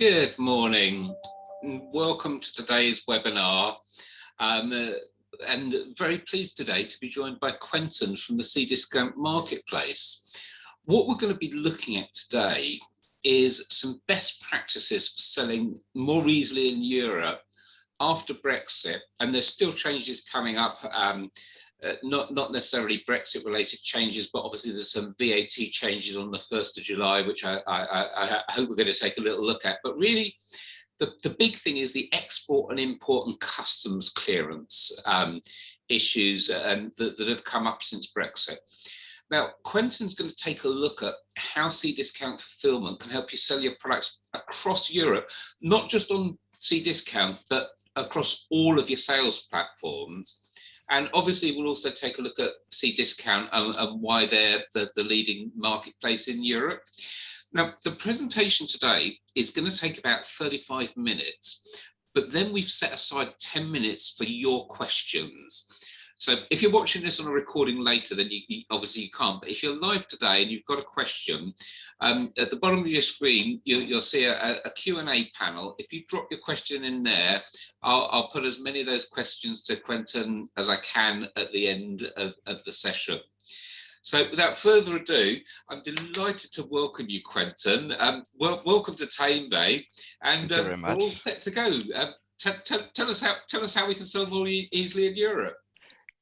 Good morning. Welcome to today's webinar. And very pleased today to be joined by Quentin from the Cdiscount Marketplace. What we're going to be looking at today is some best practices for selling more easily in Europe after Brexit, and there's still changes coming up. Not necessarily Brexit related changes, but obviously there's some VAT changes on the 1st of July, which I hope we're going to take a little look at. But really, the big thing is the export and import and customs clearance issues that have come up since Brexit. Now, Quentin's going to take a look at how Cdiscount Fulfilment can help you sell your products across Europe, not just on Cdiscount, but across all of your sales platforms. And obviously, we'll also take a look at Cdiscount and why they're the leading marketplace in Europe. Now, the presentation today is going to take about 35 minutes, but then we've set aside 10 minutes for your questions. So if you're watching this on a recording later, then obviously you can't. But if you're live today and you've got a question, at the bottom of your screen, you'll see a Q&A panel. If you drop your question in there, I'll put as many of those questions to Quentin as I can at the end of the session. So without further ado, I'm delighted to welcome you, Quentin. Welcome to Tame Bay, and we're all set to go. Tell us how we can sell more easily in Europe.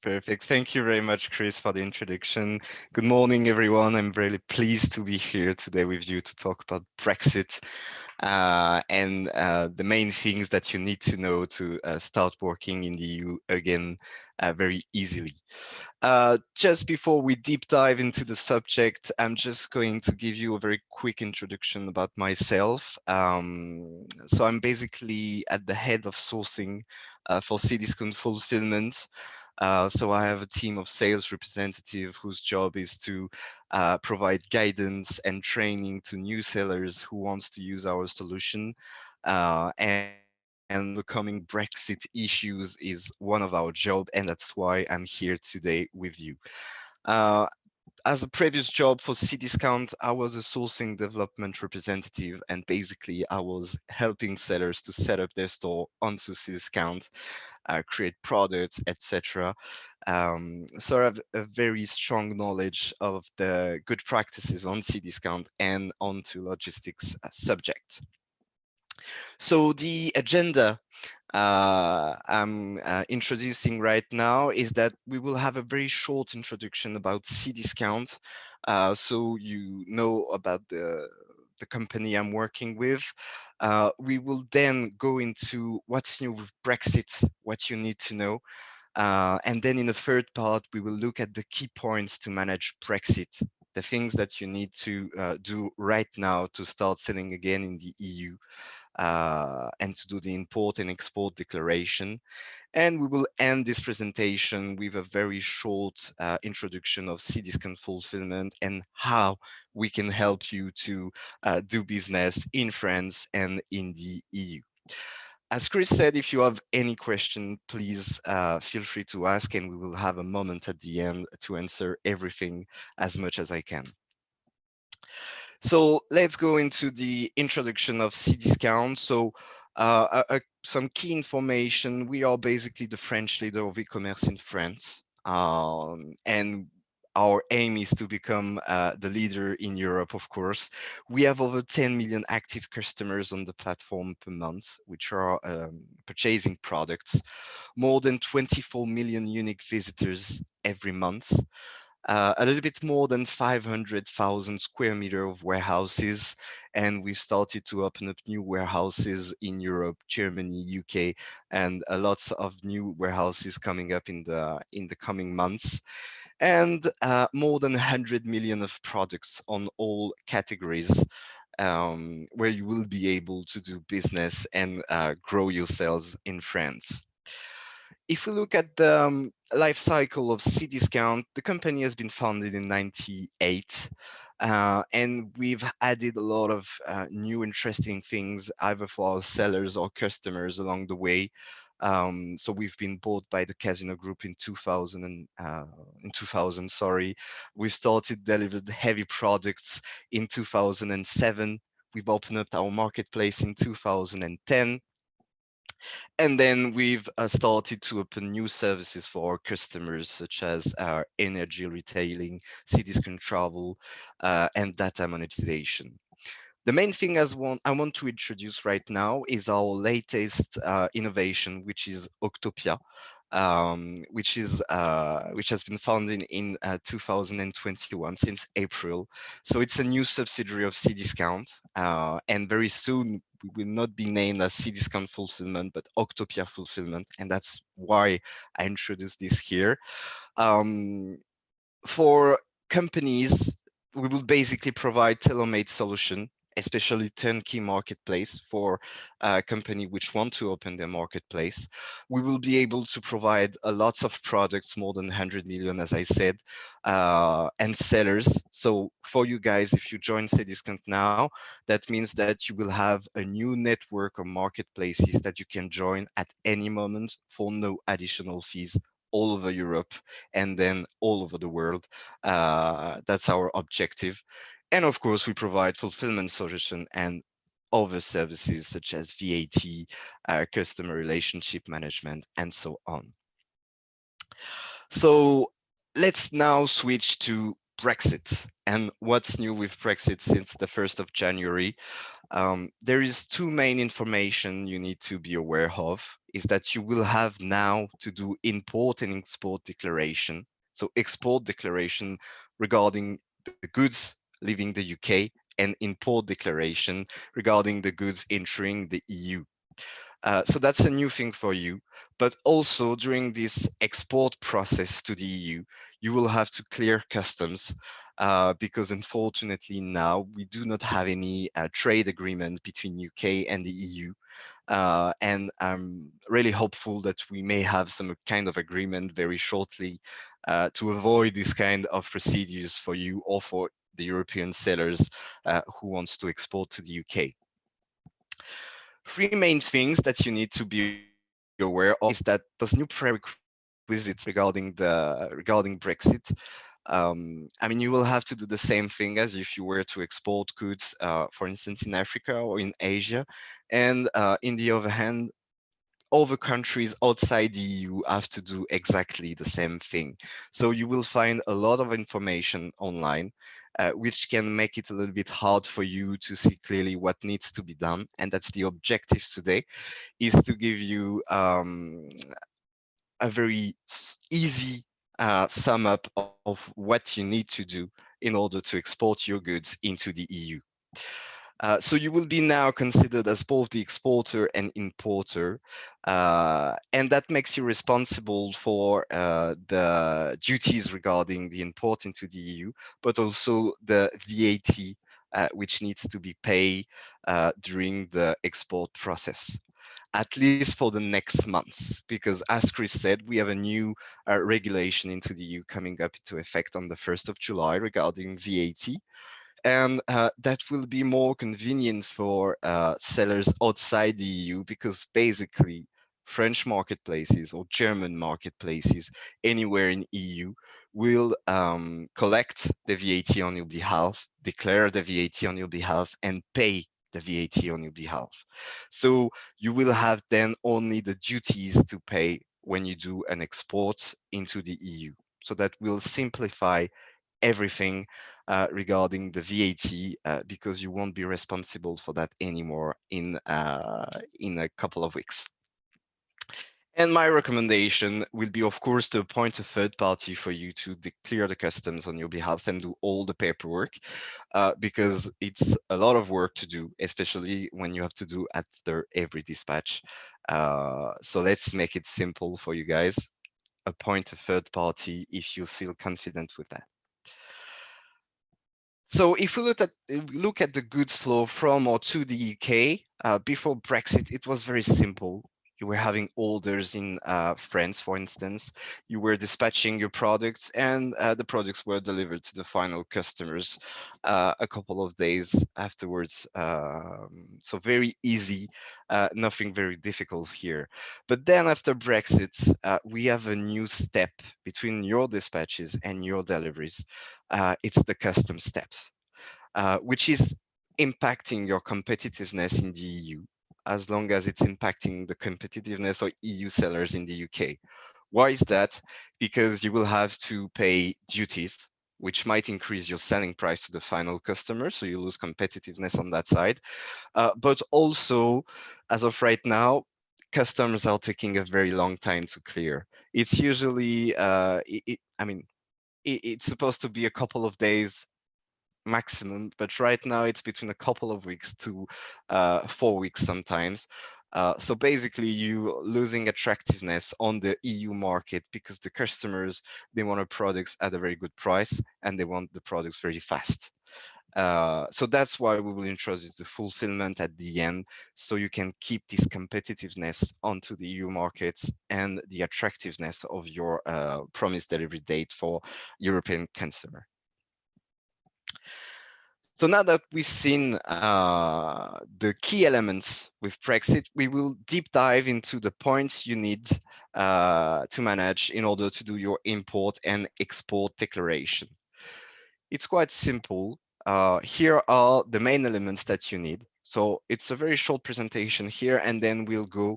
Perfect. Thank you very much, Chris, for the introduction. Good morning, everyone. I'm really pleased to be here today with you to talk about Brexit and the main things that you need to know to start working in the EU again very easily. Just before we deep dive into the subject, I'm just going to give you a very quick introduction about myself. So I'm basically at the head of sourcing for Cdiscount Fulfilment. So I have a team of sales representatives whose job is to provide guidance and training to new sellers who wants to use our solution. And the coming Brexit issues is one of our job, and that's why I'm here today with you. As a previous job for Cdiscount, I was a sourcing development representative, and basically I was helping sellers to set up their store onto Cdiscount, create products, etc. So I have a very strong knowledge of the good practices on Cdiscount and onto logistics subject. So the agenda I'm introducing right now is that we will have a very short introduction about Cdiscount, so you know about the company I'm working with. We will then go into what's new with Brexit, what you need to know. And then in the third part, we will look at the key points to manage Brexit, the things that you need to do right now to start selling again in the EU. And to do the import and export declaration. And we will end this presentation with a very short introduction of Cdiscount Fulfilment and how we can help you to do business in France and in the EU. As Chris said, if you have any question, please feel free to ask, and we will have a moment at the end to answer everything as much as I can. So let's go into the introduction of Cdiscount. So some key information. We are basically the French leader of e-commerce in France. And our aim is to become the leader in Europe, of course. We have over 10 million active customers on the platform per month, which are purchasing products, more than 24 million unique visitors every month. A little bit more than 500,000 square meters of warehouses, and we started to open up new warehouses in Europe, Germany, UK, and lots of new warehouses coming up in the coming months. And more than 100 million of products on all categories, where you will be able to do business and grow your sales in France. If we look at the life cycle of Cdiscount, the company has been founded in 1998, and we've added a lot of new interesting things either for our sellers or customers along the way. So we've been bought by the Casino Group in 2000. We started delivered heavy products in 2007. we've opened up our marketplace in 2010. And then we've started to open new services for our customers, such as our energy retailing, Cdiscount travel, and data monetization. The main thing I want to introduce right now is our latest innovation, which is Octopia, which has been founded in 2021 since April. So it's a new subsidiary of Cdiscount, and very soon we will not be named as Cdiscount Fulfilment, but Octopia Fulfilment, and that's why I introduced this here. Um, for companies, we will basically provide tailor-made solution, especially turnkey marketplace for a company which want to open their marketplace. We will be able to provide lots of products, more than 100 million, as I said, and sellers. So for you guys, if you join Cdiscount now, that means that you will have a new network of marketplaces that you can join at any moment for no additional fees all over Europe and then all over the world. That's our objective. And of course, we provide fulfillment solution and other services such as V80, customer relationship management, and so on. So let's now switch to Brexit and what's new with Brexit since the 1st of January. There is two main information you need to be aware of, is that you will have now to do import and export declaration. So export declaration regarding the goods leaving the UK and import declaration regarding the goods entering the EU. So that's a new thing for you. But also during this export process to the EU, you will have to clear customs because unfortunately now we do not have any trade agreement between UK and the EU. And I'm really hopeful that we may have some kind of agreement very shortly to avoid this kind of procedures for you or for the European sellers who wants to export to the UK. Three main things that you need to be aware of is that those new prerequisites regarding Brexit. I mean, you will have to do the same thing as if you were to export goods, for instance, in Africa or in Asia. And in the other hand, other countries outside the EU have to do exactly the same thing. So you will find a lot of information online, which can make it a little bit hard for you to see clearly what needs to be done. And that's the objective today, is to give you a very easy sum up of what you need to do in order to export your goods into the EU. So you will be now considered as both the exporter and importer, and that makes you responsible for the duties regarding the import into the EU, but also the VAT which needs to be paid during the export process, at least for the next months, because as Chris said, we have a new regulation into the EU coming up into effect on the 1st of July regarding VAT. And that will be more convenient for sellers outside the EU, because basically French marketplaces or German marketplaces anywhere in EU will collect the VAT on your behalf, declare the VAT on your behalf, and pay the VAT on your behalf. So you will have then only the duties to pay when you do an export into the EU. So that will simplify everything regarding the VAT, because you won't be responsible for that anymore in a couple of weeks. And my recommendation will be, of course, to appoint a third party for you to clear the customs on your behalf and do all the paperwork, because it's a lot of work to do, especially when you have to do after every dispatch. So let's make it simple for you guys. Appoint a third party if you feel confident with that. So if we look at the goods flow from or to the UK, before Brexit, it was very simple. You were having orders in France, for instance. You were dispatching your products, and the products were delivered to the final customers a couple of days afterwards. So very easy, nothing very difficult here. But then after Brexit, we have a new step between your dispatches and your deliveries. It's the custom steps, which is impacting your competitiveness in the EU, as long as it's impacting the competitiveness of EU sellers in the UK. Why is that? Because you will have to pay duties, which might increase your selling price to the final customer, so you lose competitiveness on that side. But also, as of right now, customs are taking a very long time to clear. It's usually, I mean, it's supposed to be a couple of days maximum, but right now it's between a couple of weeks to 4 weeks sometimes. So basically, you losing attractiveness on the EU market because the customers, they want our products at a very good price and they want the products very fast. So that's why we will introduce the fulfillment at the end, so you can keep this competitiveness onto the EU markets and the attractiveness of your promised delivery date for European consumer. So now that we've seen the key elements with Brexit, we will deep dive into the points you need to manage in order to do your import and export declaration. It's quite simple. Here are the main elements that you need. So it's a very short presentation here, and then we'll go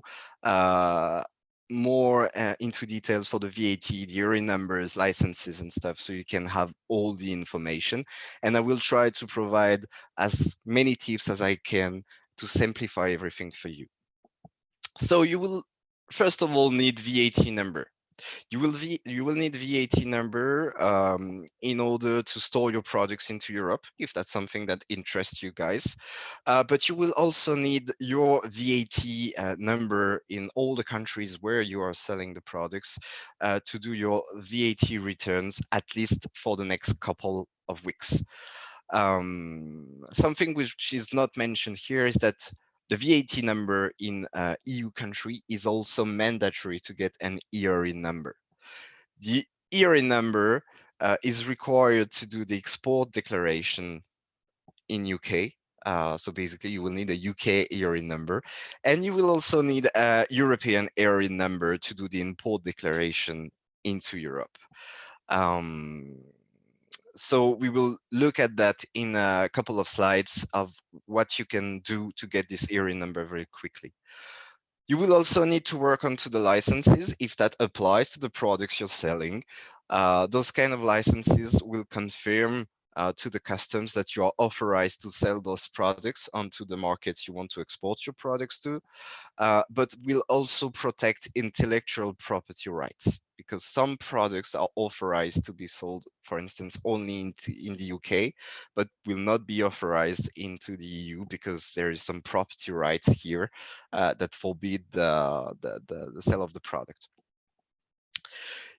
more into details for the VAT, the URI numbers, licenses and stuff, so you can have all the information. And I will try to provide as many tips as I can to simplify everything for you. So you will, first of all, need VAT number. You will need VAT number in order to store your products into Europe, if that's something that interests you guys. But you will also need your VAT number in all the countries where you are selling the products to do your VAT returns, at least for the next couple of weeks. Something which is not mentioned here is that the VAT number in EU country is also mandatory to get an ERE number. The ERE number is required to do the export declaration in UK. So basically, you will need a UK ERE number, and you will also need a European ERE number to do the import declaration into Europe. Um, so we will look at that in a couple of slides of what you can do to get this ERE number very quickly. You will also need to work onto the licenses if that applies to the products you're selling. Those kind of licenses will confirm to the customs that you are authorized to sell those products onto the markets you want to export your products to, but will also protect intellectual property rights, because some products are authorized to be sold, for instance, only in the UK, but will not be authorized into the EU because there is some property rights here that forbid the sale of the product.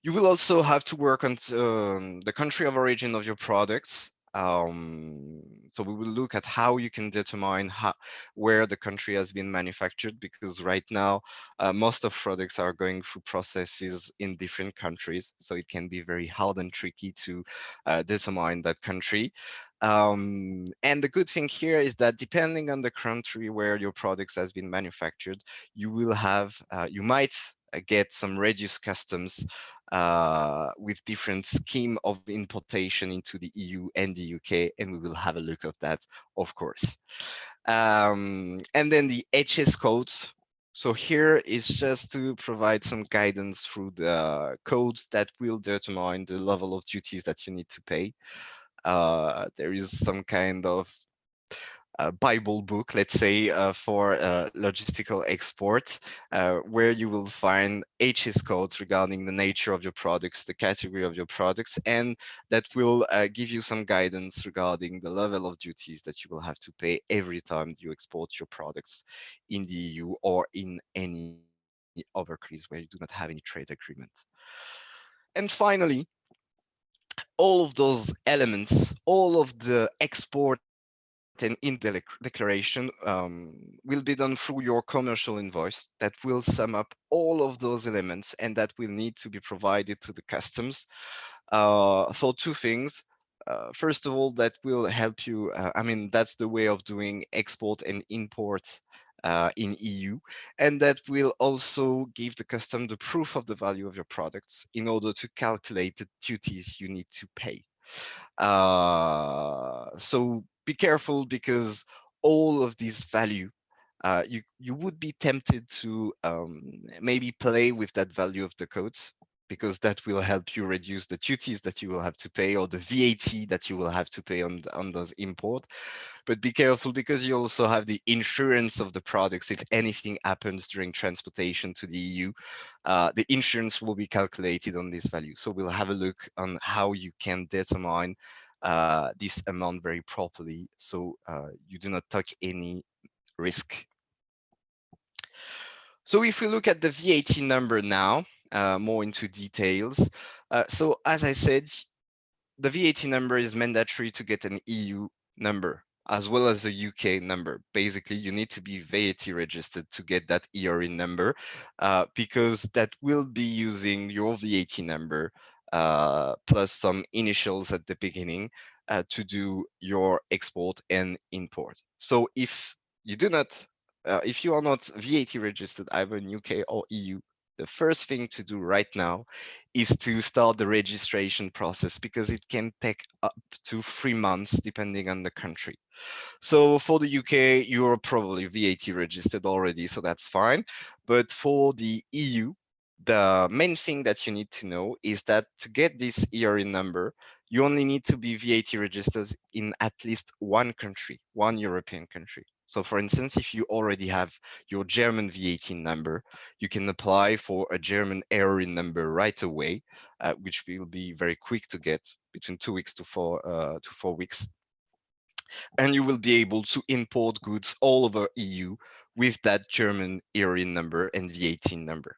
You will also have to work on the country of origin of your products. So we will look at how you can determine where the country has been manufactured, because right now most of products are going through processes in different countries, so it can be very hard and tricky to determine that country. And the good thing here is that depending on the country where your products has been manufactured, you will have you might get some reduced customs with different scheme of importation into the EU and the UK, and we will have a look at that, of course. And then the HS codes. So here is just to provide some guidance through the codes that will determine the level of duties that you need to pay. There is some kind of Bible book, let's say, for logistical export, where you will find HS codes regarding the nature of your products, the category of your products, and that will give you some guidance regarding the level of duties that you will have to pay every time you export your products in the EU or in any other countries where you do not have any trade agreement. And finally, all of those elements, all of the export and declaration will be done through your commercial invoice that will sum up all of those elements, and that will need to be provided to the customs for two things. First of all, that will help you. I mean, that's the way of doing export and import in EU, and that will also give the custom the proof of the value of your products in order to calculate the duties you need to pay. So be careful because all of these value, you would be tempted to maybe play with that value of the codes, because that will help you reduce the duties that you will have to pay, or the VAT that you will have to pay on those import. But be careful because you also have the insurance of the products. If anything happens during transportation to the EU, the insurance will be calculated on this value. So we'll have a look on how you can determine this amount very properly, so you do not take any risk. So if we look at the VAT number now, more into details. So as I said, the VAT number is mandatory to get an EU number as well as a UK number. Basically, you need to be VAT registered to get that ERE number, because that will be using your VAT number plus some initials at the beginning to do your export and import. So you do not, if you are not VAT registered either in UK or EU, the first thing to do right now is to start the registration process, because it can take up to 3 months depending on the country. So for the UK, you're probably VAT registered already, so that's fine. But for the EU, the main thing that you need to know is that to get this ERE number, you only need to be VAT registered in at least one country, one European country. So for instance, if you already have your German VAT number, you can apply for a German ERE number right away, which will be very quick to get, between 2 weeks to 4 weeks. And you will be able to import goods all over EU with that German ERE number and VAT number.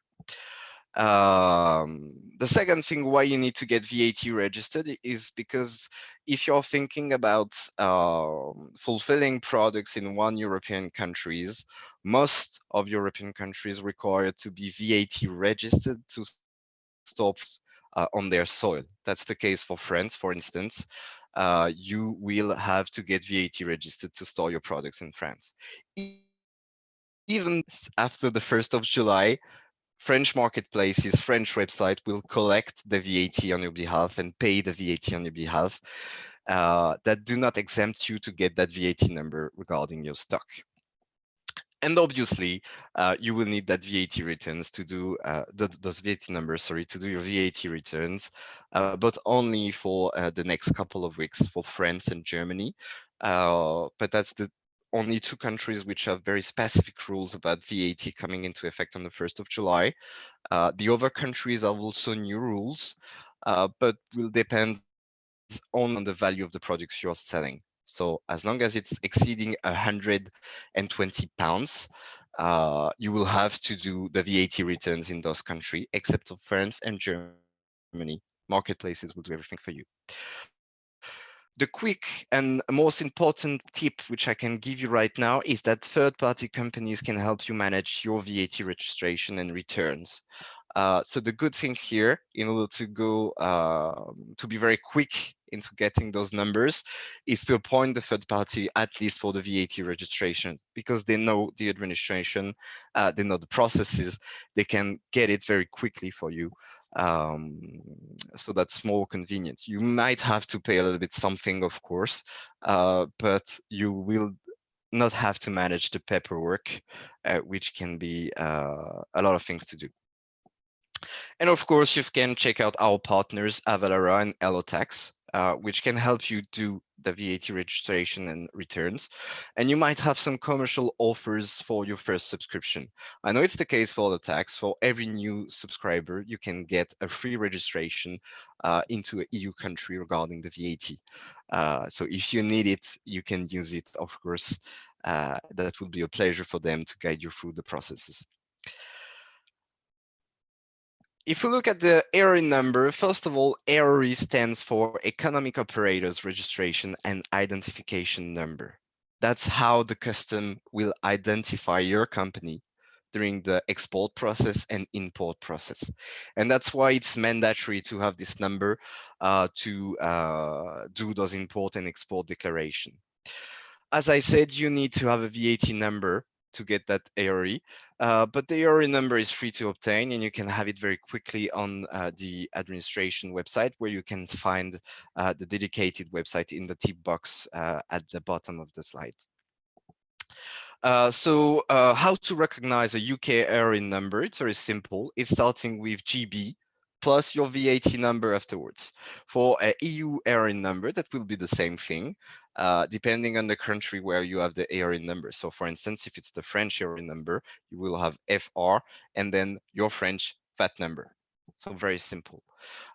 The second thing why you need to get VAT registered is because if you're thinking about fulfilling products in one European countries, most of European countries require to be VAT registered to store products on their soil. That's the case for France, for instance. You will have to get VAT registered to store your products in France. Even after the 1st of July, French marketplaces, French website will collect the VAT on your behalf and pay the VAT on your behalf. That do not exempt you to get that VAT number regarding your stock. And obviously, you will need that VAT returns to do those VAT numbers, sorry, to do your VAT returns, but only for the next couple of weeks for France and Germany. But that's the only two countries which have very specific rules about VAT coming into effect on the 1st of July. The other countries have also new rules, but will depend only on the value of the products you're selling. So as long as it's exceeding £120, you will have to do the VAT returns in those countries, except of France and Germany. Marketplaces will do everything for you. The quick and most important tip which I can give you right now is that third-party companies can help you manage your VAT registration and returns. So the good thing here, in order to go to be very quick into getting those numbers, is to appoint the third party at least for the VAT registration, because they know the administration, they know the processes, they can get it very quickly for you. So that's more convenient. You might have to pay a little bit something, of course, but you will not have to manage the paperwork, which can be a lot of things to do. And of course, you can check out our partners, Avalara and Elotax, which can help you do the VAT registration and returns. And you might have some commercial offers for your first subscription. I know it's the case for Elotax. For every new subscriber, you can get a free registration into an EU country regarding the VAT. So if you need it, you can use it, of course. That will be a pleasure for them to guide you through the processes. If we look at the ERE number, first of all, ERE stands for Economic Operators Registration and Identification Number. That's how the custom will identify your company during the export process and import process. And that's why it's mandatory to have this number to do those import and export declaration. As I said, you need to have a VAT number to get that ARE, but the ARE number is free to obtain, and you can have it very quickly on the administration website, where you can find the dedicated website in the tip box at the bottom of the slide. How to recognize a UK ARE number? It's very simple. It's starting with GB plus your V80 number afterwards. For a EU ARE number, that will be the same thing, depending on the country where you have the ARE number. So for instance, if it's the French ARE number, you will have FR and then your French VAT number. So very simple.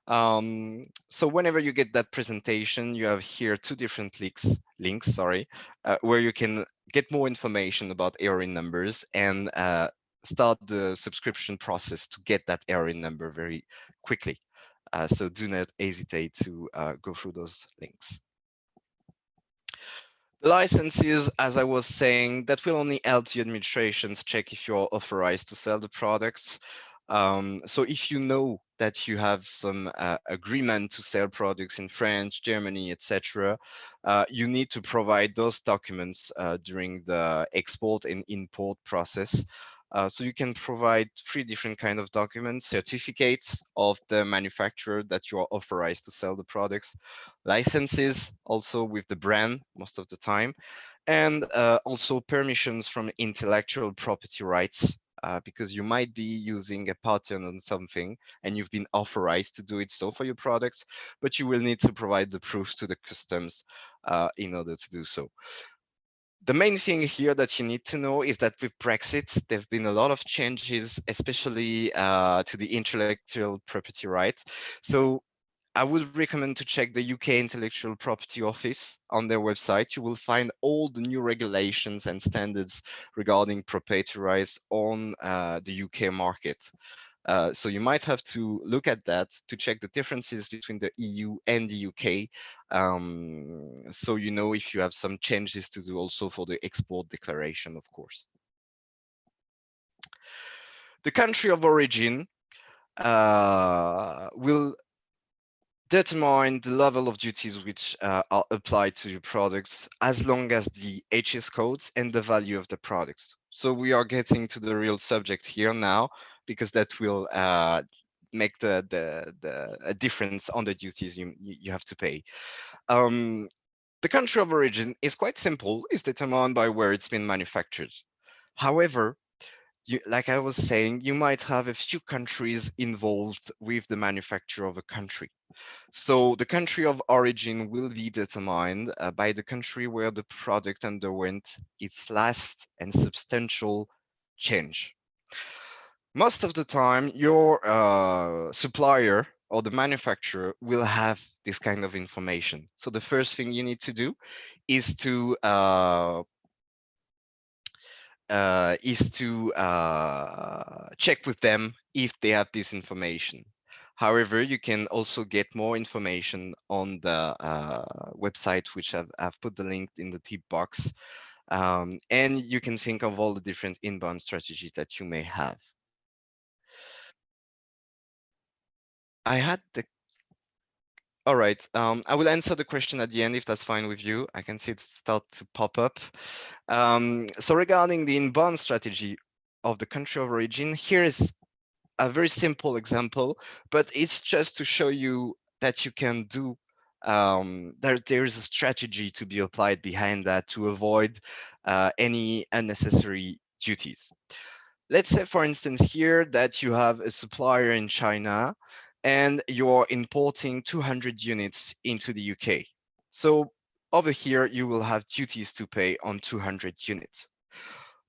So whenever you get that presentation, you have here two different links, where you can get more information about ARE numbers and start the subscription process to get that ARE number very quickly. So do not hesitate to go through those links. The licenses, as I was saying, that will only help the administrations check if you're authorized to sell the products. So if you know that you have some agreement to sell products in France, Germany, etc., you need to provide those documents during the export and import process. So you can provide three different kinds of documents: certificates of the manufacturer that you are authorized to sell the products, licenses also with the brand most of the time, and also permissions from intellectual property rights, because you might be using a patent on something and you've been authorized to do it so for your products, but you will need to provide the proof to the customs in order to do so. The main thing here that you need to know is that with Brexit, there have been a lot of changes, especially to the intellectual property rights. So I would recommend to check the UK Intellectual Property Office on their website. You will find all the new regulations and standards regarding proprietary rights on the UK market. So you might have to look at that to check the differences between the EU and the UK. So you know if you have some changes to do also for the export declaration, of course. The country of origin will determine the level of duties which are applied to your products, as long as the HS codes and the value of the products. So we are getting to the real subject here now, because that will make a difference on the duties you have to pay. The country of origin is quite simple. It's determined by where it's been manufactured. However, like I was saying, you might have a few countries involved with the manufacture of a country. So the country of origin will be determined by the country where the product underwent its last and substantial change. Most of the time, your supplier or the manufacturer will have this kind of information. So the first thing you need to do is to check with them if they have this information. However, you can also get more information on the website, which I've put the link in the tip box. And you can think of all the different inbound strategies that you may have. I had the All right. I will answer the question at the end if that's fine with you. I can see it start to pop up. So regarding the inbound strategy of the country of origin, here is a very simple example, but it's just to show you that you can do, there is a strategy to be applied behind that to avoid any unnecessary duties. Let's say, for instance, here that you have a supplier in China and you're importing 200 units into the UK. So over here, you will have duties to pay on 200 units.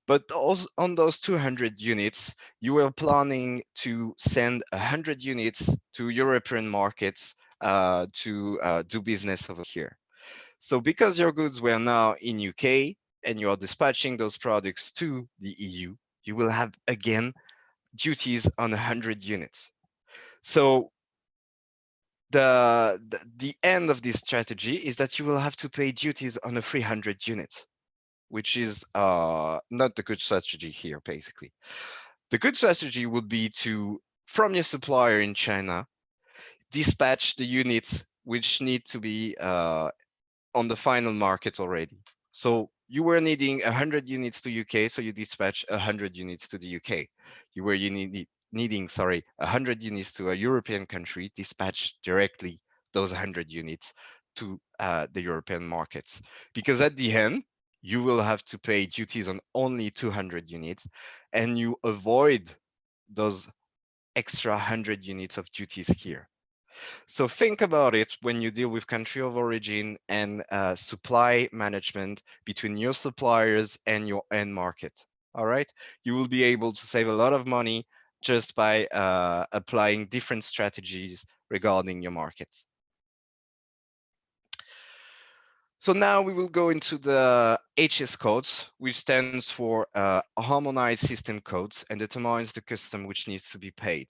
But on those 200 units, you were planning to send 100 units to European markets to do business over here. So because your goods were now in UK and you are dispatching those products to the EU, you will have again duties on 100 units. So the end of this strategy is that you will have to pay duties on a 300 units, which is not the good strategy here, basically. The good strategy would be to, from your supplier in China, dispatch the units which need to be on the final market already. So you were needing 100 units to UK, so you dispatch 100 units to the UK. Needing, sorry, 100 units to a European country, dispatch directly those 100 units to the European markets. Because at the end, you will have to pay duties on only 200 units, and you avoid those extra 100 units of duties here. So think about it when you deal with country of origin and supply management between your suppliers and your end market. All right, you will be able to save a lot of money just by applying different strategies regarding your markets. So now we will go into the HS codes, which stands for Harmonized System Codes, and determines the custom which needs to be paid.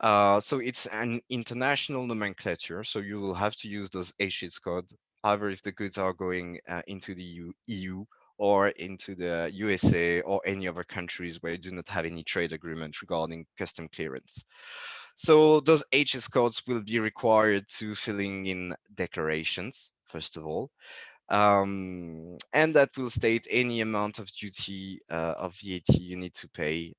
So it's an international nomenclature, so you will have to use those HS codes, either if the goods are going into the EU or into the USA or any other countries where you do not have any trade agreement regarding custom clearance. So those HS codes will be required to filling in declarations, first of all, and that will state any amount of duty of VAT you need to pay,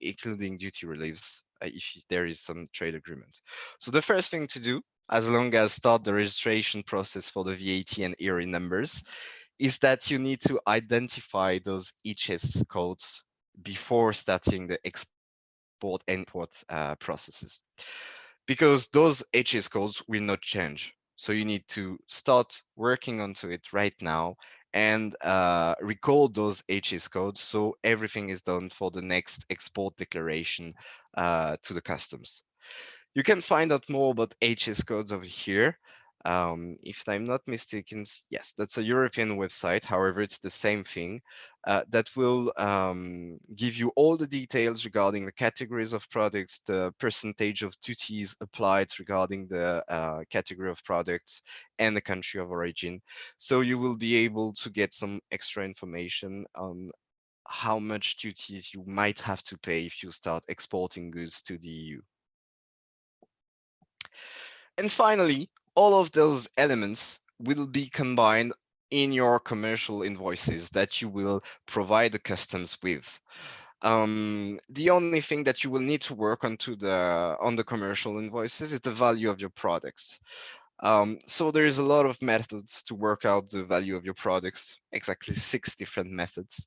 including duty reliefs if there is some trade agreement. So the first thing to do, as long as start the registration process for the VAT and ERI numbers, is that you need to identify those HS codes before starting the export and import processes, because those HS codes will not change. So you need to start working onto it right now and record those HS codes so everything is done for the next export declaration to the customs. You can find out more about HS codes over here. If I'm not mistaken, yes, that's a European website. However, it's the same thing that will give you all the details regarding the categories of products, the percentage of duties applied regarding the category of products and the country of origin. So you will be able to get some extra information on how much duties you might have to pay if you start exporting goods to the EU. And finally, all of those elements will be combined in your commercial invoices that you will provide the customs with. The only thing that you will need to work on the commercial invoices is the value of your products. So there is a lot of methods to work out the value of your products, exactly 6 different methods.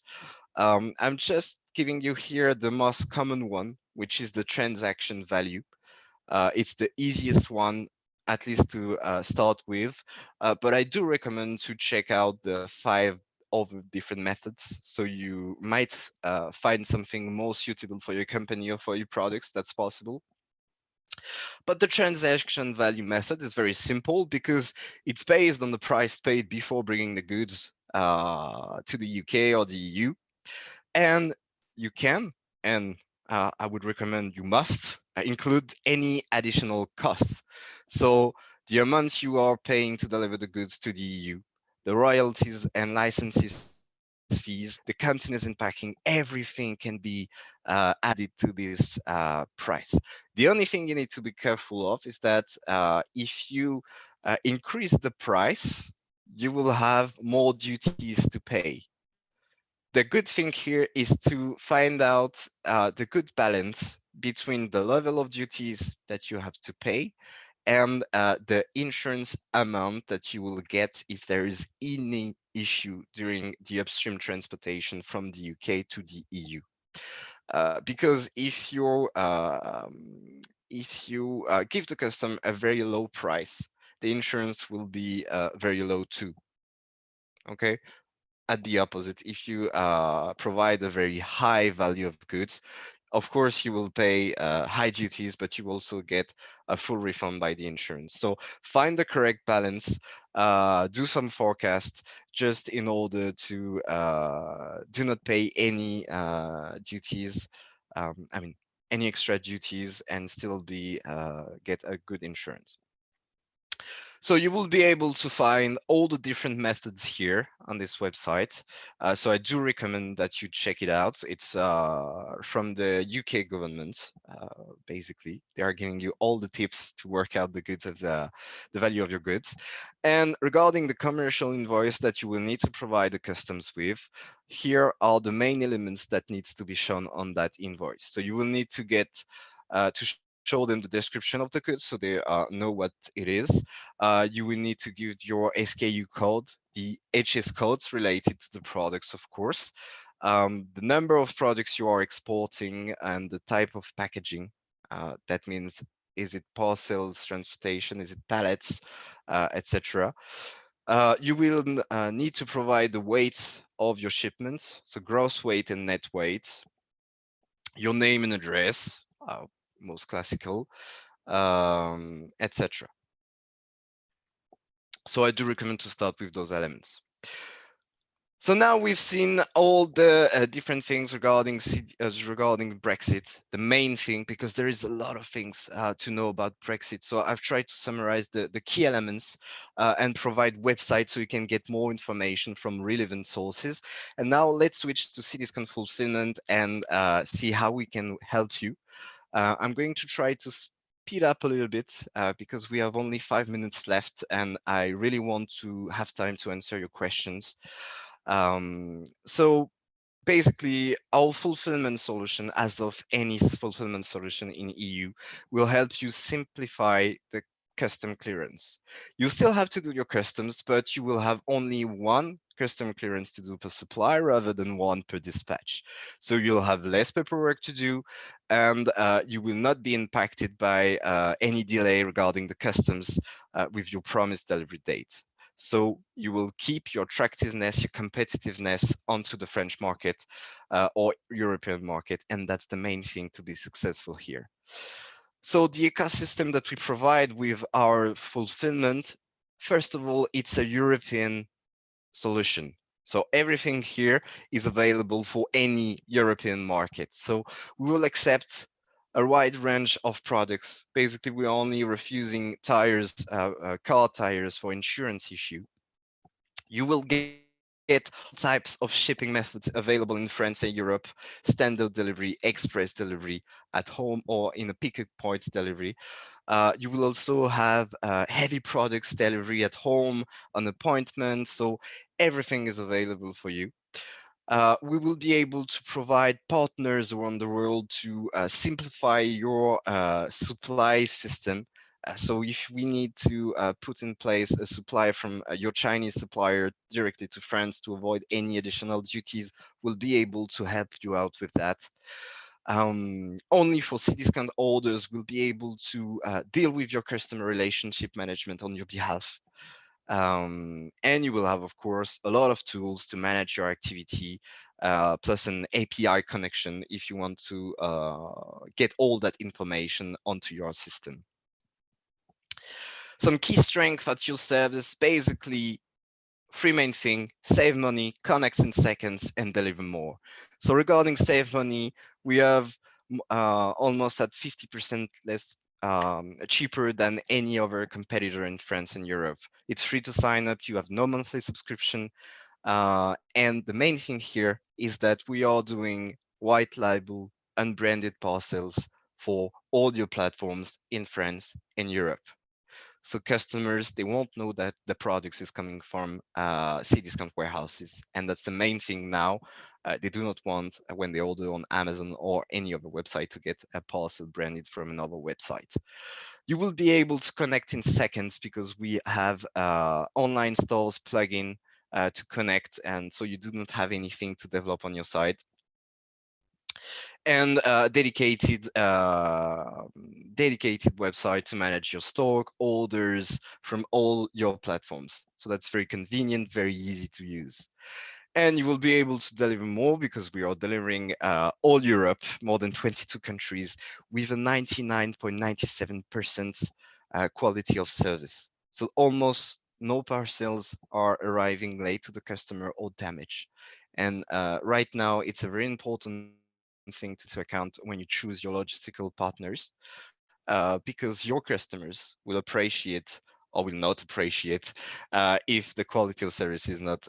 I'm just giving you here the most common one, which is the transaction value. It's the easiest one, at least to start with, but I do recommend to check out the 5 other different methods. So you might find something more suitable for your company or for your products. That's possible. But the transaction value method is very simple because it's based on the price paid before bringing the goods to the UK or the EU. And you can, and I would recommend you must include any additional costs. So the amount you are paying to deliver the goods to the EU, the royalties and licenses fees, the containers and packing, everything can be added to this price. The only thing you need to be careful of is that if you increase the price, you will have more duties to pay. The good thing here is to find out the good balance between the level of duties that you have to pay and the insurance amount that you will get if there is any issue during the upstream transportation from the UK to the EU. Because if you give the customer a very low price, the insurance will be very low too. Okay, at the opposite, if you provide a very high value of goods, of course you will pay high duties, but you also get a full refund by the insurance. So find the correct balance, do some forecast just in order to do not pay any duties, I mean any extra duties, and still be get a good insurance. So you will be able to find all the different methods here on this website. So I do recommend that you check it out. It's from the UK government, basically. They are giving you all the tips to work out the goods of the value of your goods. And regarding the commercial invoice that you will need to provide the customs with, here are the main elements that needs to be shown on that invoice. So you will need to get to show them the description of the goods so they know what it is. You will need to give your SKU code, the HS codes related to the products, of course, the number of products you are exporting and the type of packaging. That means, is it parcels, transportation, is it pallets, etc. You will need to provide the weight of your shipment, so gross weight and net weight, your name and address, most classical, etc. So I do recommend to start with those elements. So now we've seen all the different things regarding Brexit, the main thing, because there is a lot of things to know about Brexit. So I've tried to summarize the key elements and provide websites so you can get more information from relevant sources. And now let's switch to Cdiscount Fulfillment and see how we can help you. I'm going to try to speed up a little bit because we have only 5 minutes left and I really want to have time to answer your questions. So basically, our fulfillment solution, as of any fulfillment solution in EU, will help you simplify the custom clearance. You still have to do your customs, but you will have only one custom clearance to do per supply rather than one per dispatch. So you'll have less paperwork to do, and you will not be impacted by any delay regarding the customs with your promised delivery date. So you will keep your attractiveness, your competitiveness onto the French market or European market. And that's the main thing to be successful here. So the ecosystem that we provide with our fulfillment, first of all, it's a European solution. So everything here is available for any European market. So we will accept a wide range of products. Basically, we're only refusing tires, car tires for insurance issue. You will get all types of shipping methods available in France and Europe, standard delivery, express delivery, at home or in a pickup points delivery. You will also have heavy products delivery at home, on appointment, so everything is available for you. We will be able to provide partners around the world to simplify your supply system. So if we need to put in place a supply from your Chinese supplier directly to France to avoid any additional duties, we'll be able to help you out with that. Only for Cdiscount orders, we'll be able to deal with your customer relationship management on your behalf. And you will have, of course, a lot of tools to manage your activity, plus an API connection if you want to get all that information onto your system. Some key strength at your service, basically three main thing: save money, connect in seconds, and deliver more. So regarding save money, we have almost at 50% less cheaper than any other competitor in France and Europe. It's free to sign up. You have no monthly subscription. And the main thing here is that we are doing white label, unbranded parcels for all your platforms in France and Europe. So customers, they won't know that the products is coming from Cdiscount warehouses. And that's the main thing now. They do not want, when they order on Amazon or any other website, to get a parcel branded from another website. You will be able to connect in seconds because we have online stores plugin to connect. And so you do not have anything to develop on your side. And dedicated website to manage your stock orders from all your platforms. So that's very convenient, very easy to use. And you will be able to deliver more because we are delivering all Europe, more than 22 countries, with a 99.97% quality of service. So almost no parcels are arriving late to the customer or damaged. And right now, it's a very important thing to take into account when you choose your logistical partners, because your customers will appreciate or will not appreciate if the quality of service is not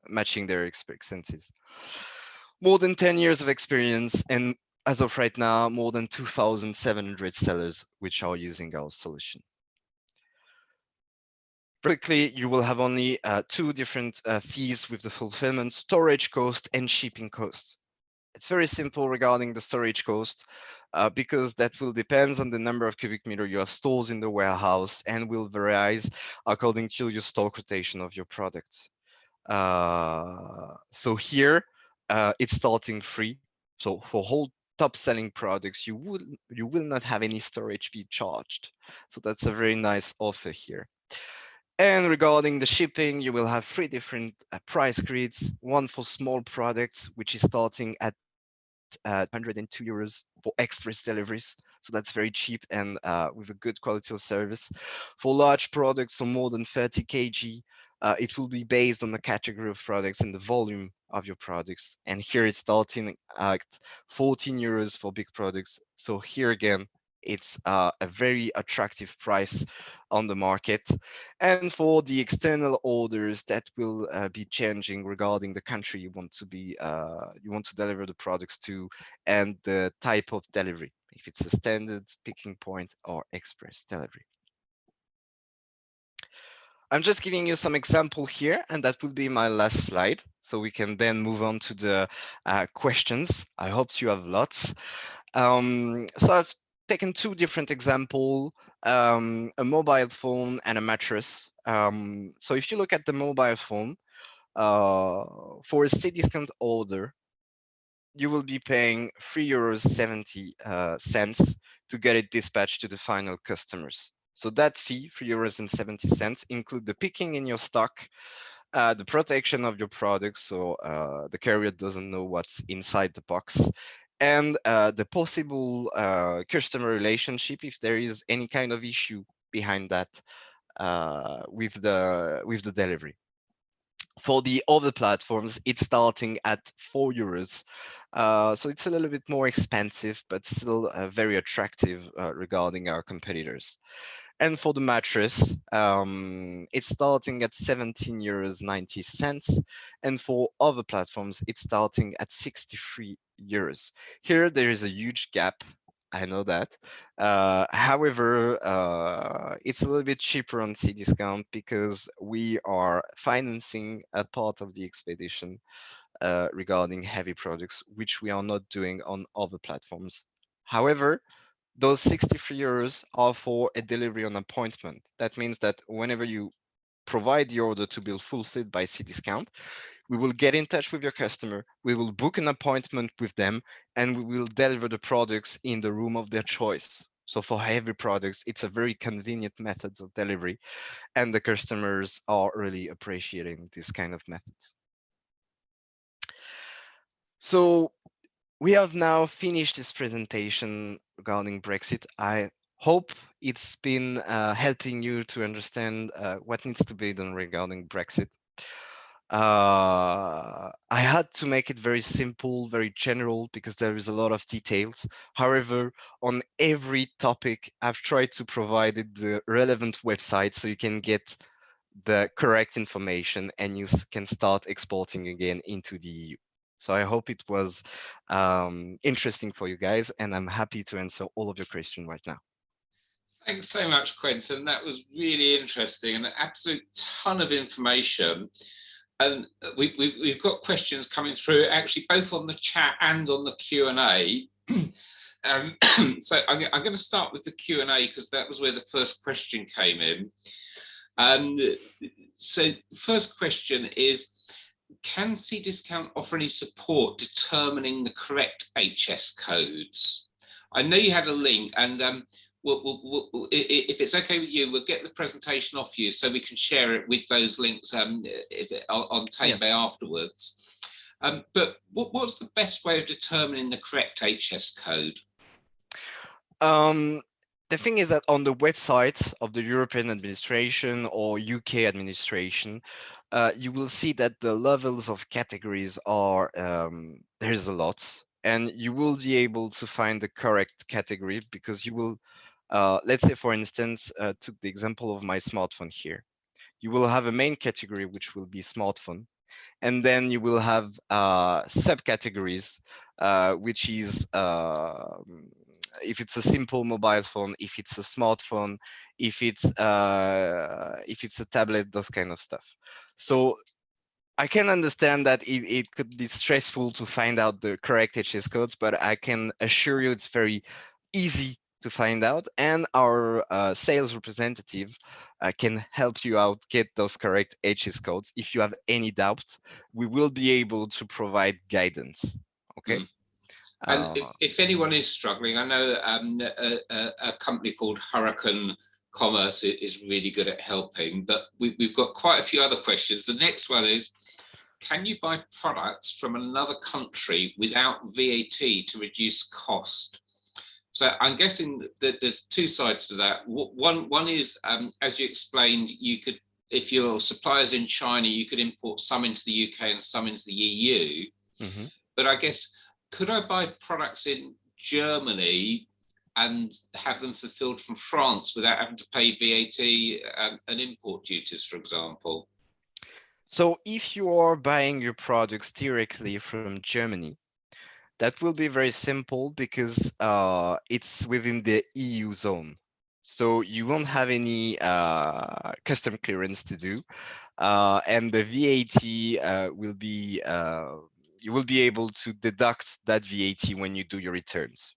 matching their expectancies. More than 10 years of experience, and as of right now, more than 2,700 sellers which are using our solution. Quickly, you will have only two different fees with the fulfillment: storage cost and shipping cost. It's very simple regarding the storage cost because that will depend on the number of cubic meter you have stores in the warehouse and will vary according to your stock rotation of your product. So here it's starting free. So for whole top selling products, you will not have any storage fee charged. So that's a very nice offer here. And regarding the shipping, you will have three different price grids. One for small products, which is starting at 202 euros for express deliveries. So that's very cheap and with a good quality of service. For large products, so more than 30 kg, it will be based on the category of products and the volume of your products. And here it's starting at 14 euros for big products. So here again, it's a very attractive price on the market. And for the external orders, that will be changing regarding the country you want to deliver the products to and the type of delivery, if it's a standard, picking point, or express delivery. I'm just giving you some example here, and that will be my last slide. So we can then move on to the questions. I hope you have lots. So I've taken two different examples, a mobile phone and a mattress. So if you look at the mobile phone, for a Cdiscount order, you will be paying €3.70 to get it dispatched to the final customers. So that fee, €3.70, include the picking in your stock, the protection of your products, so the carrier doesn't know what's inside the box, and the possible customer relationship if there is any kind of issue behind that with the delivery. For the other platforms, it's starting at €4. So it's a little bit more expensive, but still very attractive regarding our competitors. And for the mattress, it's starting at €17.90. And for other platforms, it's starting at €63. Here, there is a huge gap. I know that. However, it's a little bit cheaper on Cdiscount because we are financing a part of the expedition regarding heavy products, which we are not doing on other platforms. However, those €63 are for a delivery on appointment. That means that whenever you provide the order to be fulfilled by Cdiscount, we will get in touch with your customer, we will book an appointment with them, and we will deliver the products in the room of their choice. So for heavy products, it's a very convenient method of delivery, and the customers are really appreciating this kind of methods. So we have now finished this presentation regarding Brexit. I hope it's been helping you to understand what needs to be done regarding Brexit. I had to make it very simple, very general, because there is a lot of details. However, on every topic, I've tried to provide the relevant website so you can get the correct information and you can start exporting again into the EU. So I hope it was interesting for you guys, and I'm happy to answer all of your questions right now. Thanks so much, Quentin. That was really interesting and an absolute ton of information. And we've got questions coming through, actually, both on the chat and on the Q&A. So I'm going to start with the Q&A because that was where the first question came in. And so the first question is, can Cdiscount offer any support determining the correct HS codes? I know you had a link, and if it's okay with you, we'll get the presentation off you so we can share it with those links on Taybay afterwards. But what's the best way of determining the correct HS code? The thing is that on the website of the European administration or UK administration, you will see that the levels of categories are, there's a lot, and you will be able to find the correct category because you will Let's say, for instance, took the example of my smartphone here. You will have a main category, which will be smartphone. And then you will have subcategories, which is if it's a simple mobile phone, if it's a smartphone, if it's a tablet, those kind of stuff. So I can understand that it could be stressful to find out the correct HS codes, but I can assure you it's very easy to find out, and our sales representative can help you out get those correct HS codes. If you have any doubts, we will be able to provide guidance. Okay. Mm. And if anyone is struggling, I know a company called Hurricane Commerce is really good at helping, but we've got quite a few other questions. The next one is, can you buy products from another country without VAT to reduce cost? So I'm guessing that there's two sides to that. One is, as you explained, you could, if your suppliers in China, you could import some into the UK and some into the EU. Mm-hmm. But I guess, could I buy products in Germany and have them fulfilled from France without having to pay VAT and import duties, for example? So if you are buying your products directly from Germany, that will be very simple because it's within the EU zone. So you won't have any custom clearance to do. And the VAT will be, you will be able to deduct that VAT when you do your returns.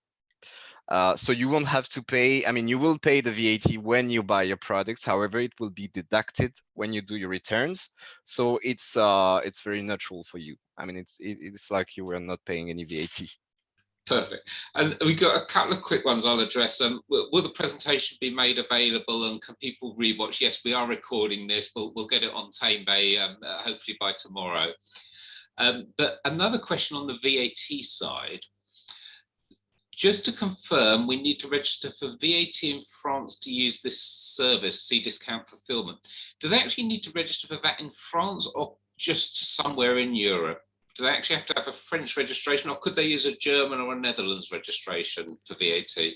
So you won't have to pay, I mean, you will pay the VAT when you buy your products. However, it will be deducted when you do your returns. So it's very natural for you. I mean, it's like you were not paying any VAT. Perfect. And we've got a couple of quick ones I'll address. Will the presentation be made available, and can people rewatch? Yes, we are recording this. We'll get it on Tame Bay hopefully by tomorrow. But another question on the VAT side. Just to confirm, we need to register for VAT in France to use this service, Cdiscount Fulfilment. Do they actually need to register for that in France, or just somewhere in Europe? Do they actually have to have a French registration, or could they use a German or a Netherlands registration for VAT?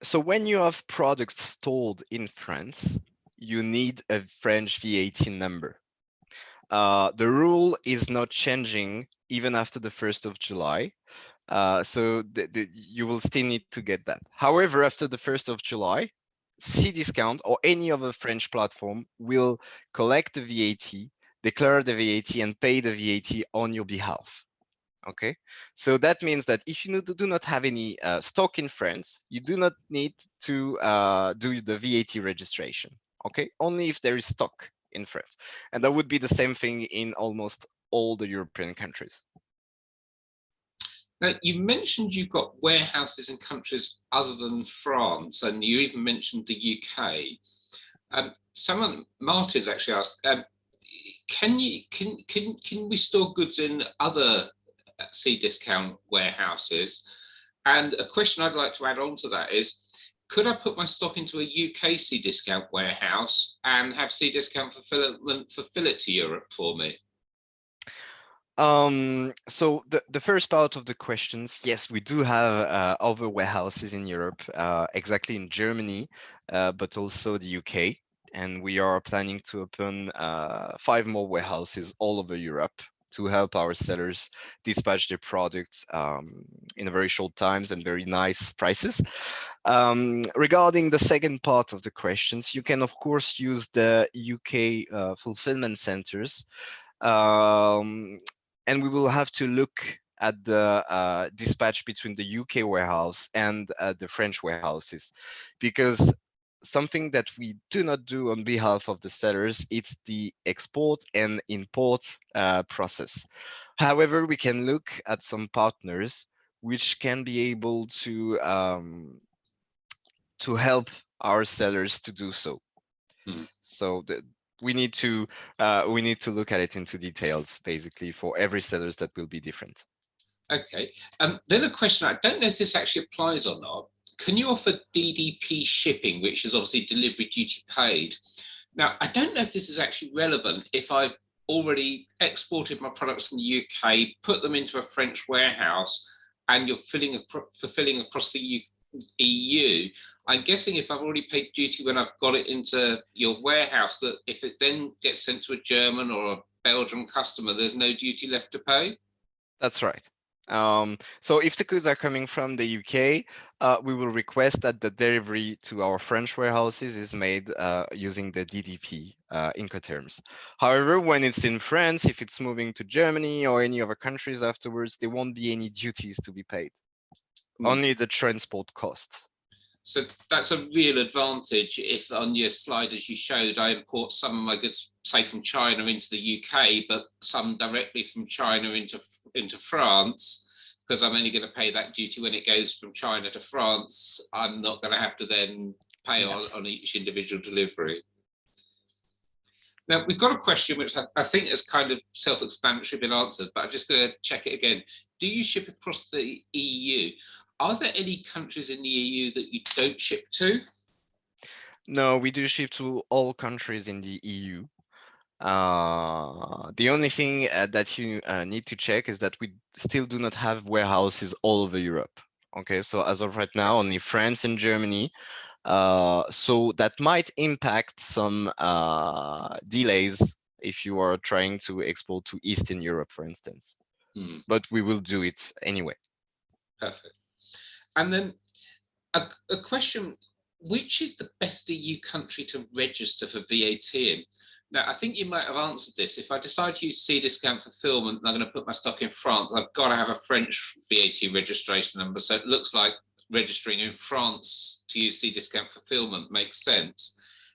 So when you have products stored in France, you need a French VAT number. The rule is not changing even after the 1st of July. So you will still need to get that. However, after the 1st of July, Cdiscount or any other French platform will collect the VAT, declare the VAT, and pay the VAT on your behalf. Okay, so that means that if you do not have any stock in France, you do not need to do the VAT registration. Okay, only if there is stock in France, and that would be the same thing in almost all the European countries. Now, you mentioned you've got warehouses in countries other than France, and you even mentioned the UK. Martin's actually asked, can we store goods in other Cdiscount warehouses? And a question I'd like to add on to that is, could I put my stock into a UK Cdiscount warehouse and have Cdiscount Fulfilment fulfill it to Europe for me? So the first part of the questions, yes, we do have other warehouses in Europe, exactly in Germany, but also the UK. And we are planning to open 5 more warehouses all over Europe to help our sellers dispatch their products in a very short times and very nice prices. Regarding the second part of the questions, you can of course use the UK fulfillment centers. And we will have to look at the dispatch between the UK warehouse and the French warehouses, because something that we do not do on behalf of the sellers, it's the export and import process. However, we can look at some partners which can be able to help our sellers to do so. So we need to look at it into details, basically, for every sellers that will be different. Okay. Then a question, I don't know if this actually applies or not. Can you offer DDP shipping, which is obviously delivery duty paid? Now, I don't know if this is actually relevant if I've already exported my products from the UK, put them into a French warehouse, and you're fulfilling across the EU, I'm guessing if I've already paid duty when I've got it into your warehouse, that if it then gets sent to a German or a Belgian customer, there's no duty left to pay? That's right. So if the goods are coming from the UK, we will request that the delivery to our French warehouses is made using the DDP Incoterms. However, when it's in France, if it's moving to Germany or any other countries afterwards, there won't be any duties to be paid, only the transport costs. So that's a real advantage. If on your slide, as you showed, I import some of my goods, say from China into the UK, but some directly from China into France, because I'm only going to pay that duty when it goes from China to France. I'm not going to have to then pay on each individual delivery. Now, we've got a question which I think is kind of self-explanatory, been answered, but I'm just going to check it again. Do you ship across the EU? Are there any countries in the EU that you don't ship to? No, we do ship to all countries in the EU. The only thing that you need to check is that we still do not have warehouses all over Europe. Okay, so as of right now, only France and Germany. So that might impact some delays if you are trying to export to Eastern Europe, for instance. But we will do it anyway. Perfect. And then a question, which is the best EU country to register for VAT in? Now, I think you might have answered this. If I decide to use Cdiscount fulfillment and I'm going to put my stock in France, I've got to have a French VAT registration number. So it looks like registering in France to use Cdiscount fulfillment makes sense.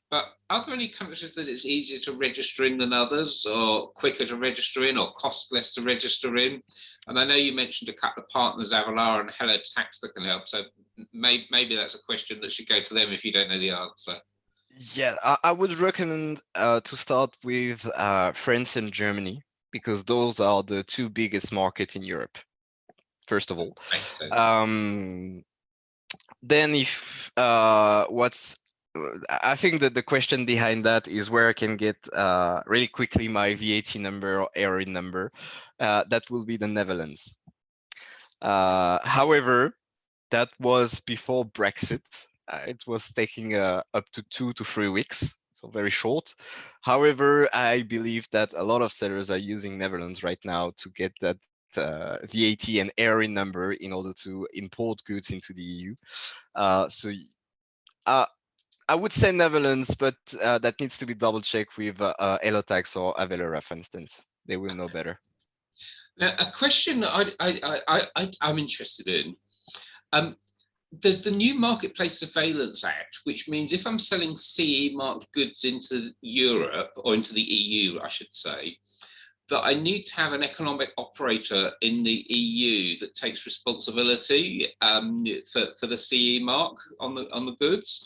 But are there any countries that it's easier to register in than others, or quicker to register in, or cost less to register in? And I know you mentioned a couple of partners, Avalar and Hello Tax, that can help. So maybe that's a question that should go to them if you don't know the answer. Yeah, I would recommend to start with France and Germany, because those are the two biggest markets in Europe, first of all. Makes sense. Then if I think that the question behind that is where I can get really quickly my VAT number or area number. That will be the Netherlands. However, that was before Brexit. It was taking up to 2 to 3 weeks, so very short. However, I believe that a lot of sellers are using Netherlands right now to get that VAT and area number in order to import goods into the EU. So I would say Netherlands, but that needs to be double checked with Elotax or Avelora, for instance. They will know better. Now, a question that I'm interested in. There's the new Marketplace Surveillance Act, which means if I'm selling CE marked goods into Europe, or into the EU, I should say, that I need to have an economic operator in the EU that takes responsibility for the CE mark on the goods.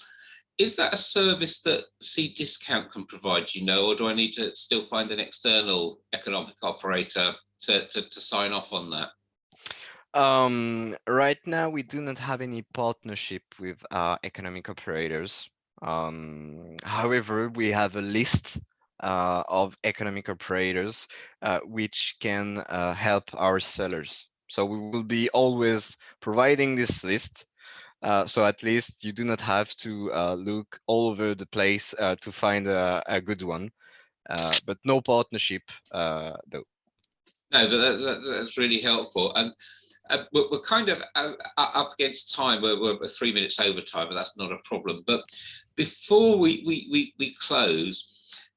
Is that a service that Cdiscount can provide, or do I need to still find an external economic operator to sign off on that? Right now, we do not have any partnership with economic operators. However, we have a list of economic operators which can help our sellers. So we will be always providing this list. So at least you do not have to look all over the place to find a good one, but no partnership though. No, but that's really helpful. And we're kind of up against time. We're 3 minutes over time, but that's not a problem. But before we close,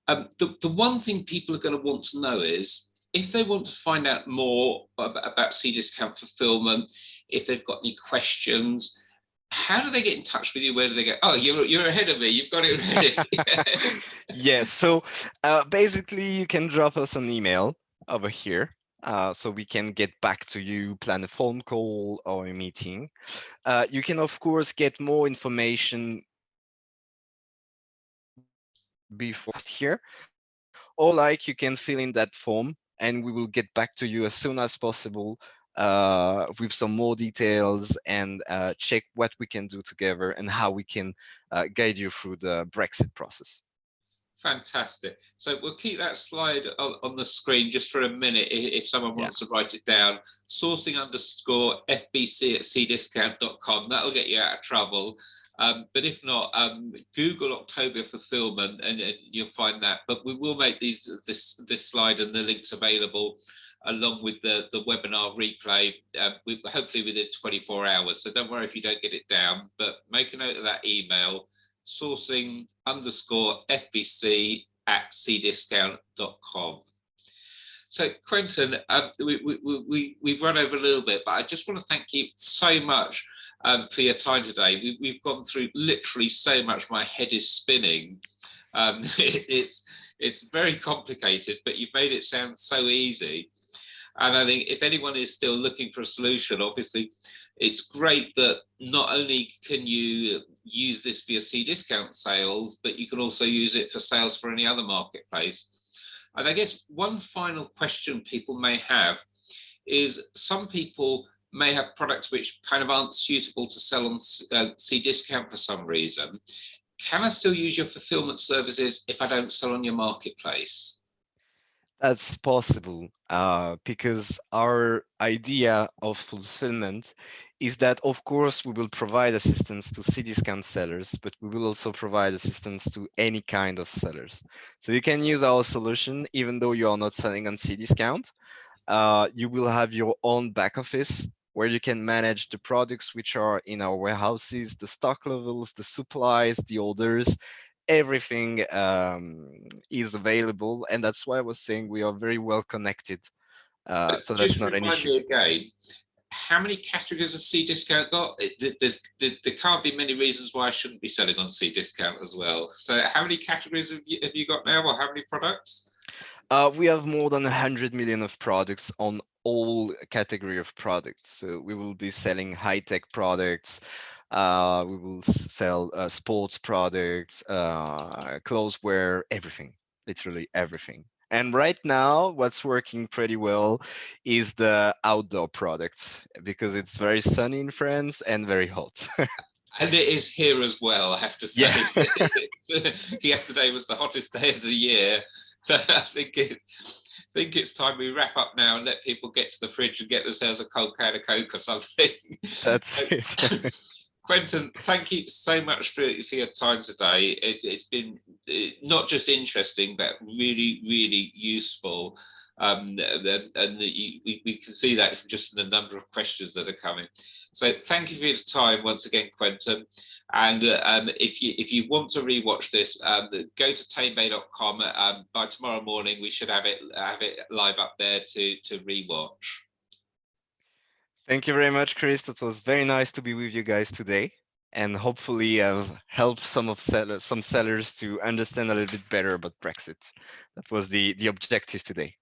the one thing people are going to want to know is, if they want to find out more about Cdiscount fulfillment, if they've got any questions, how do they get in touch with you? Where do they go? Oh, you're ahead of me. You've got it ready. Yes. So basically, you can drop us an email over here. So we can get back to you, plan a phone call or a meeting. You can, of course, get more information before here, or like you can fill in that form and we will get back to you as soon as possible with some more details and check what we can do together and how we can guide you through the Brexit process. Fantastic. So we'll keep that slide on the screen just for a minute if someone Yeah, wants to write it down. Sourcing_FBC@cdiscount.com. That'll get you out of trouble. But if not, Google October fulfillment and you'll find that. But we will make this slide and the links available along with the webinar replay, hopefully within 24 hours. So don't worry if you don't get it down, but make a note of that email, sourcing_FBC@cdiscount.com. So Quentin, we've run over a little bit, but I just want to thank you so much for your time today. We've gone through literally so much, my head is spinning. It's very complicated, but you've made it sound so easy. And I think if anyone is still looking for a solution, obviously it's great that not only can you use this for your Cdiscount sales, but you can also use it for sales for any other marketplace. And I guess one final question people may have is some people may have products which kind of aren't suitable to sell on Cdiscount for some reason. Can I still use your fulfillment services if I don't sell on your marketplace? that's possible because our idea of fulfillment is that, of course, we will provide assistance to Cdiscount sellers, but we will also provide assistance to any kind of sellers. So you can use our solution even though you are not selling on Cdiscount. You will have your own back office where you can manage the products which are in our warehouses, the stock levels, the supplies, the orders, everything is available. And that's why I was saying we are very well connected. So that's Just not an remind issue. me again, how many categories of Cdiscount got? There can't be many reasons why I shouldn't be selling on Cdiscount as well. So how many categories have you got now, or how many products? We have more than 100 million of products on all category of products. So we will be selling high-tech products. We will sell sports products, clotheswear, everything, literally everything. And right now, what's working pretty well is the outdoor products because it's very sunny in France and very hot. And it is here as well, I have to say. Yeah. Yesterday was the hottest day of the year. So I think it's time we wrap up now and let people get to the fridge and get themselves a cold can of Coke or something. That's it. Quentin, thank you so much for your time today. It's been not just interesting, but really, really useful. And we can see that from just the number of questions that are coming. So thank you for your time once again, Quentin. And if you want to rewatch this, go to tamebay.com. By tomorrow morning, we should have it live up there to rewatch. Thank you very much, Chris. It was very nice to be with you guys today. And hopefully I've helped some sellers to understand a little bit better about Brexit. That was the objective today.